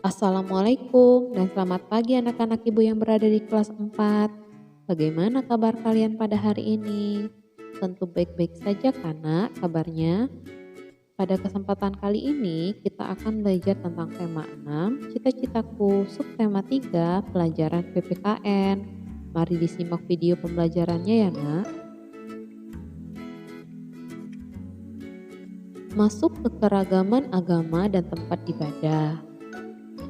Assalamualaikum dan selamat pagi anak-anak ibu yang berada di kelas 4. Bagaimana kabar kalian pada hari ini? Tentu baik-baik saja karena kabarnya. Pada kesempatan kali ini kita akan belajar tentang tema 6, cita-citaku, subtema 3, pelajaran PPKN. Mari disimak video pembelajarannya ya nak. Masuk ke keragaman agama dan tempat ibadah.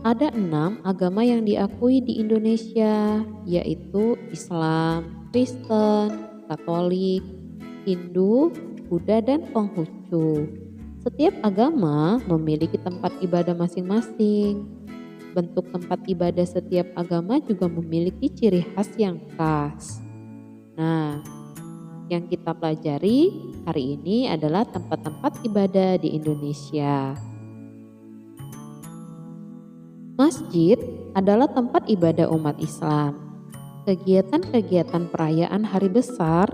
Ada 6 agama yang diakui di Indonesia, yaitu Islam, Kristen, Katolik, Hindu, Buddha, dan Konghucu. Setiap agama memiliki tempat ibadah masing-masing. Bentuk tempat ibadah setiap agama juga memiliki ciri khas yang khas. Nah, yang kita pelajari hari ini adalah tempat-tempat ibadah di Indonesia. Masjid adalah tempat ibadah umat Islam. Kegiatan-kegiatan perayaan hari besar,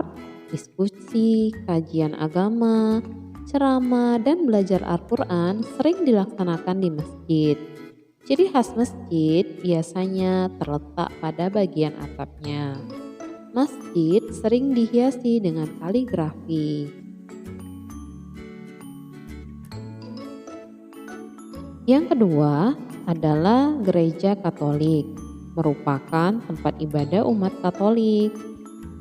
diskusi, kajian agama, ceramah, dan belajar Al-Quran sering dilaksanakan di masjid. Ciri khas masjid biasanya terletak pada bagian atapnya. Masjid sering dihiasi dengan kaligrafi. Yang kedua adalah gereja Katolik, merupakan tempat ibadah umat Katolik.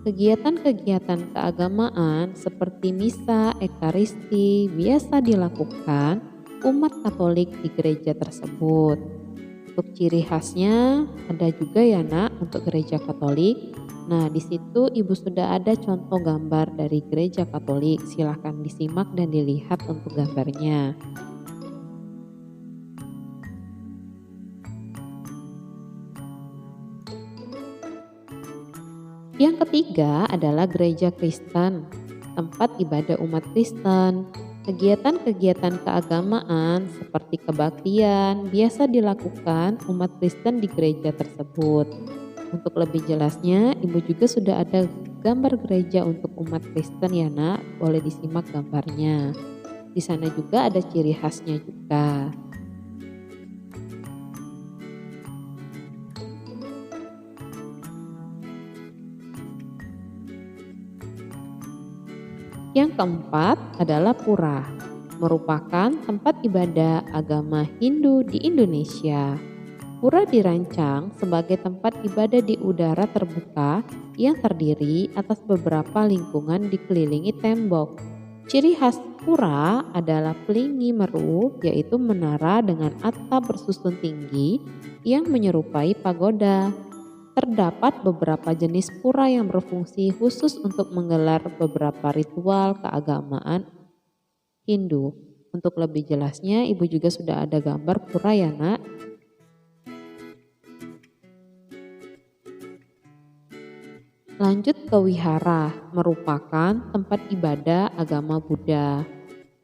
Kegiatan-kegiatan keagamaan seperti misa, ekaristi biasa dilakukan umat Katolik di gereja tersebut. Untuk ciri khasnya ada juga ya nak untuk gereja Katolik. Nah, di situ ibu sudah ada contoh gambar dari gereja Katolik. Silahkan disimak dan dilihat untuk gambarnya. Yang ketiga adalah gereja Kristen, tempat ibadah umat Kristen. Kegiatan-kegiatan keagamaan seperti kebaktian biasa dilakukan umat Kristen di gereja tersebut. Untuk lebih jelasnya, ibu juga sudah ada gambar gereja untuk umat Kristen ya nak, boleh disimak gambarnya. Di sana juga ada ciri khasnya juga. Yang keempat adalah pura, merupakan tempat ibadah agama Hindu di Indonesia. Pura dirancang sebagai tempat ibadah di udara terbuka yang terdiri atas beberapa lingkungan dikelilingi tembok. Ciri khas pura adalah pelingi meru, yaitu menara dengan atap bersusun tinggi yang menyerupai pagoda. Terdapat beberapa jenis pura yang berfungsi khusus untuk menggelar beberapa ritual keagamaan Hindu. Untuk lebih jelasnya, ibu juga sudah ada gambar pura ya nak. Lanjut ke wihara, merupakan tempat ibadah agama Buddha.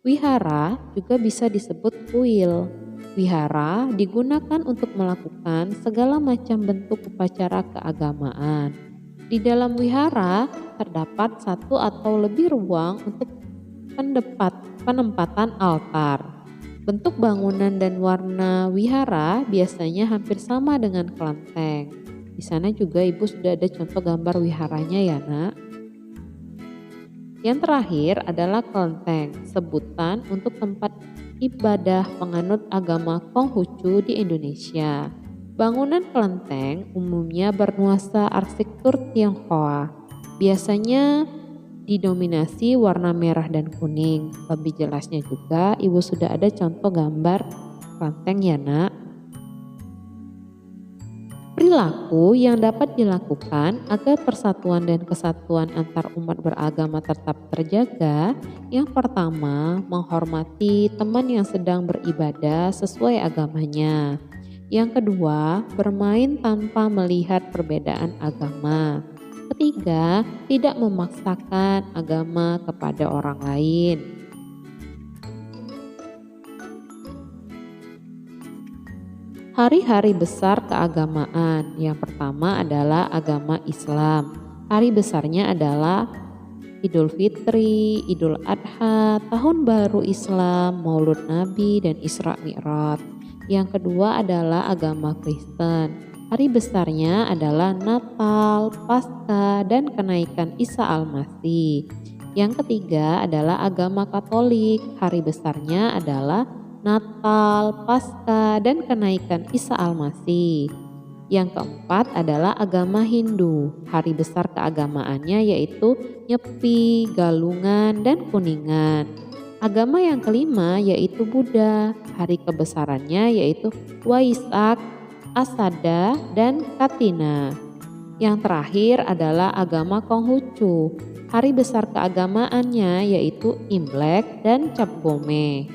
Wihara juga bisa disebut kuil. Wihara digunakan untuk melakukan segala macam bentuk upacara keagamaan. Di dalam wihara terdapat satu atau lebih ruang untuk penempatan altar. Bentuk bangunan dan warna wihara biasanya hampir sama dengan kelenteng. Di sana juga ibu sudah ada contoh gambar wiharanya ya nak. Yang terakhir adalah kelenteng, sebutan untuk tempat ibadah penganut agama Konghucu di Indonesia. Bangunan kelenteng umumnya bernuansa arsitektur Tionghoa. Biasanya didominasi warna merah dan kuning. Lebih jelasnya juga ibu sudah ada contoh gambar kelenteng ya nak. Perilaku yang dapat dilakukan agar persatuan dan kesatuan antar umat beragama tetap terjaga. Yang pertama, menghormati teman yang sedang beribadah sesuai agamanya. Yang kedua, bermain tanpa melihat perbedaan agama. Ketiga, tidak memaksakan agama kepada orang lain. Hari-hari besar keagamaan. Yang pertama adalah agama Islam. Hari besarnya adalah Idul Fitri, Idul Adha, Tahun Baru Islam, Maulud Nabi, dan Isra Mi'raj. Yang kedua adalah agama Kristen. Hari besarnya adalah Natal, Paskah, dan kenaikan Isa Al-Masih. Yang ketiga adalah agama Katolik. Hari besarnya adalah Natal, Paskah, dan kenaikan Isa Al-Masih. Yang keempat adalah agama Hindu. Hari besar keagamaannya yaitu Nyepi, Galungan, dan Kuningan. Agama yang kelima yaitu Buddha. Hari kebesarannya yaitu Waisak, Asada, dan Katina. Yang terakhir adalah agama Konghucu. Hari besar keagamaannya yaitu Imlek dan Cap Gome.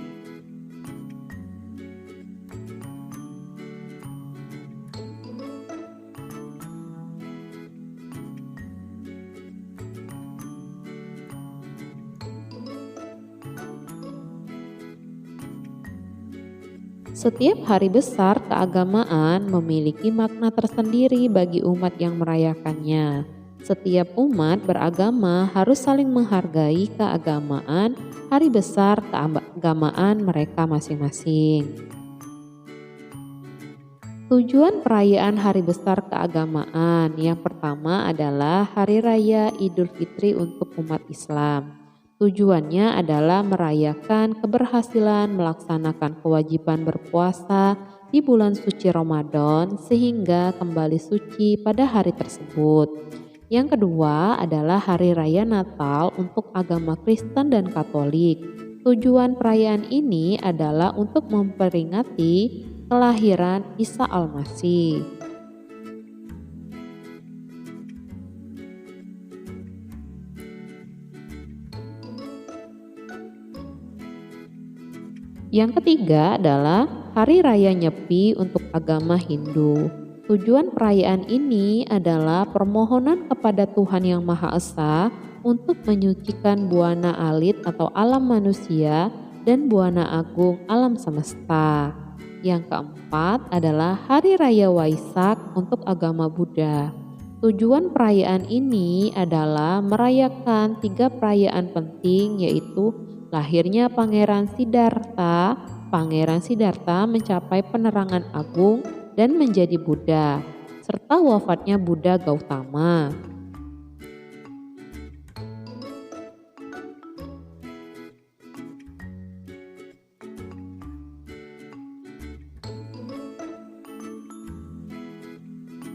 Setiap hari besar keagamaan memiliki makna tersendiri bagi umat yang merayakannya. Setiap umat beragama harus saling menghargai keagamaan hari besar keagamaan mereka masing-masing. Tujuan perayaan hari besar keagamaan yang pertama adalah Hari Raya Idul Fitri untuk umat Islam. Tujuannya adalah merayakan keberhasilan melaksanakan kewajiban berpuasa di bulan suci Ramadan sehingga kembali suci pada hari tersebut. Yang kedua adalah Hari Raya Natal untuk agama Kristen dan Katolik. Tujuan perayaan ini adalah untuk memperingati kelahiran Isa Al-Masih. Yang ketiga adalah Hari Raya Nyepi untuk agama Hindu. Tujuan perayaan ini adalah permohonan kepada Tuhan Yang Maha Esa untuk menyucikan buana alit atau alam manusia dan buana agung alam semesta. Yang keempat adalah Hari Raya Waisak untuk agama Buddha. Tujuan perayaan ini adalah merayakan 3 perayaan penting yaitu lahirnya Pangeran Siddhartha. Pangeran Siddhartha mencapai penerangan agung dan menjadi Buddha, serta wafatnya Buddha Gautama.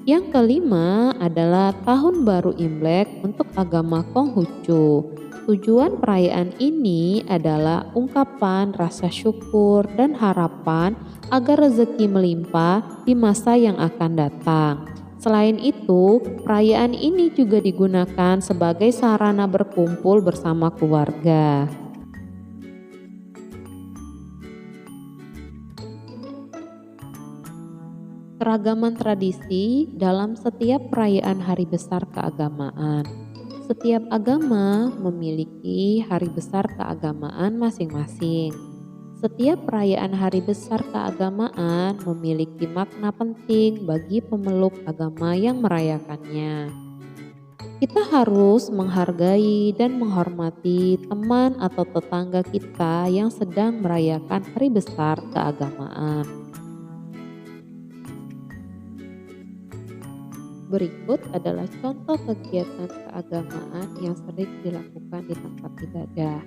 Yang kelima adalah Tahun Baru Imlek untuk agama Konghucu. Tujuan perayaan ini adalah ungkapan rasa syukur dan harapan agar rezeki melimpah di masa yang akan datang. Selain itu, perayaan ini juga digunakan sebagai sarana berkumpul bersama keluarga. Keragaman tradisi dalam setiap perayaan hari besar keagamaan. Setiap agama memiliki hari besar keagamaan masing-masing. Setiap perayaan hari besar keagamaan memiliki makna penting bagi pemeluk agama yang merayakannya. Kita harus menghargai dan menghormati teman atau tetangga kita yang sedang merayakan hari besar keagamaan. Berikut adalah contoh kegiatan keagamaan yang sering dilakukan di tempat ibadah.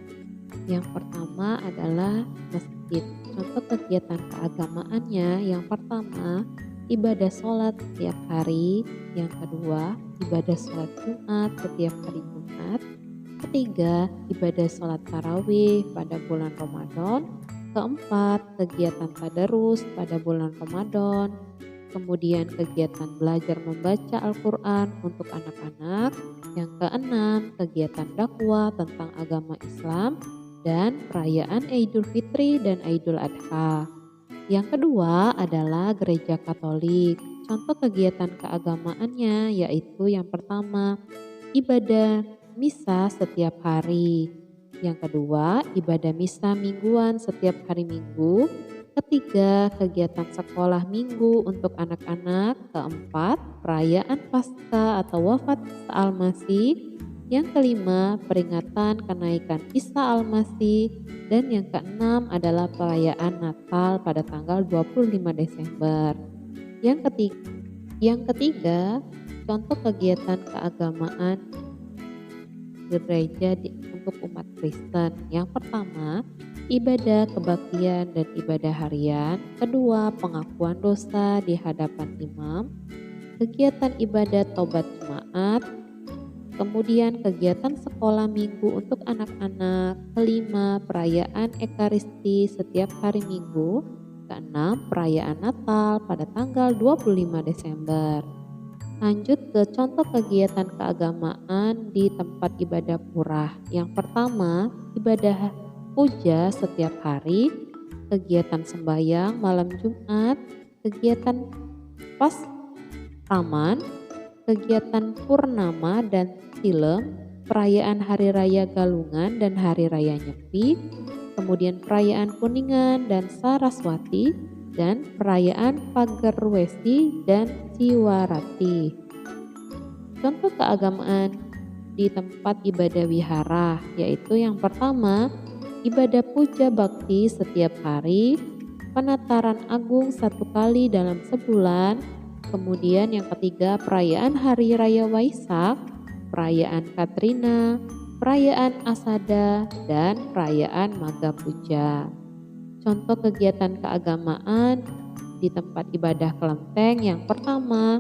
Yang pertama adalah masjid. Contoh kegiatan keagamaannya yang pertama ibadah sholat setiap hari. Yang kedua ibadah sholat Jumat setiap hari Jumat. Ketiga ibadah sholat tarawih pada bulan Ramadan. Keempat kegiatan tadarus pada bulan Ramadan. Kemudian kegiatan belajar membaca Al-Quran untuk anak-anak. Yang keenam, kegiatan dakwah tentang agama Islam dan perayaan Idul Fitri dan Idul Adha. Yang kedua adalah gereja Katolik. Contoh kegiatan keagamaannya yaitu yang pertama, ibadah misa setiap hari. Yang kedua, ibadah misa mingguan setiap hari Minggu. Ketiga, kegiatan sekolah minggu untuk anak-anak. Keempat, perayaan Paskah atau wafat Isa Al-Masih. Yang kelima, peringatan kenaikan Isa Al-Masih. Dan yang keenam adalah perayaan Natal pada tanggal 25 Desember. Yang ketiga, contoh kegiatan keagamaan gereja untuk umat Kristen. Yang pertama, ibadah kebaktian dan ibadah harian. Kedua, pengakuan dosa di hadapan imam. Kegiatan ibadah tobat jemaat. Kemudian kegiatan sekolah minggu untuk anak-anak. Kelima, perayaan Ekaristi setiap hari Minggu. Keenam, perayaan Natal pada tanggal 25 Desember. Lanjut ke contoh kegiatan keagamaan di tempat ibadah pura. Yang pertama, ibadah puja setiap hari, kegiatan sembahyang malam Jumat, kegiatan pas Raman, kegiatan purnama dan silem, perayaan Hari Raya Galungan dan Hari Raya Nyepi, kemudian perayaan Kuningan dan Saraswati, dan perayaan Pagerwesi dan Ciwarati. Contoh keagamaan di tempat ibadah wihara, yaitu yang pertama, ibadah puja bakti setiap hari, penataran agung 1 kali dalam sebulan, kemudian yang ketiga, perayaan Hari Raya Waisak, perayaan Katrina, perayaan Asada, dan perayaan Maga Puja. Contoh kegiatan keagamaan di tempat ibadah kelenteng. Yang pertama,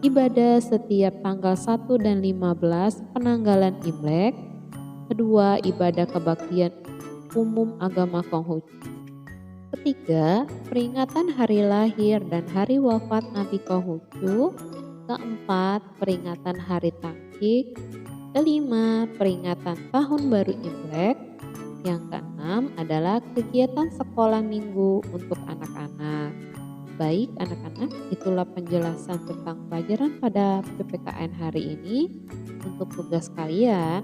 ibadah setiap tanggal 1 dan 15 penanggalan Imlek. Kedua, ibadah kebaktian umum agama Konghucu. Ketiga, peringatan hari lahir dan hari wafat Nabi Konghucu. Keempat, peringatan hari Tangkik. Kelima, peringatan tahun baru Imlek. Yang keenam adalah kegiatan sekolah minggu untuk anak-anak. Baik anak-anak, itulah penjelasan tentang pelajaran pada PPKN hari ini. Untuk tugas kalian,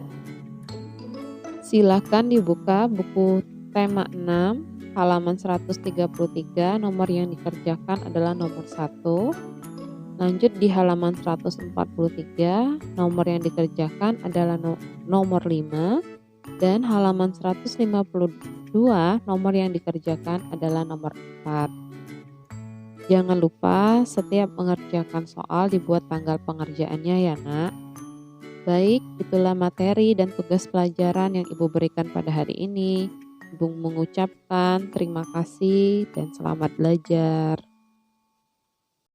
silakan dibuka buku tema 6 halaman 133, nomor yang dikerjakan adalah nomor 1. Lanjut di halaman 143, nomor yang dikerjakan adalah nomor 5. Dan halaman 152, nomor yang dikerjakan adalah nomor 4. Jangan lupa setiap mengerjakan soal dibuat tanggal pengerjaannya ya nak. Baik, itulah materi dan tugas pelajaran yang Ibu berikan pada hari ini. Ibu mengucapkan terima kasih dan selamat belajar.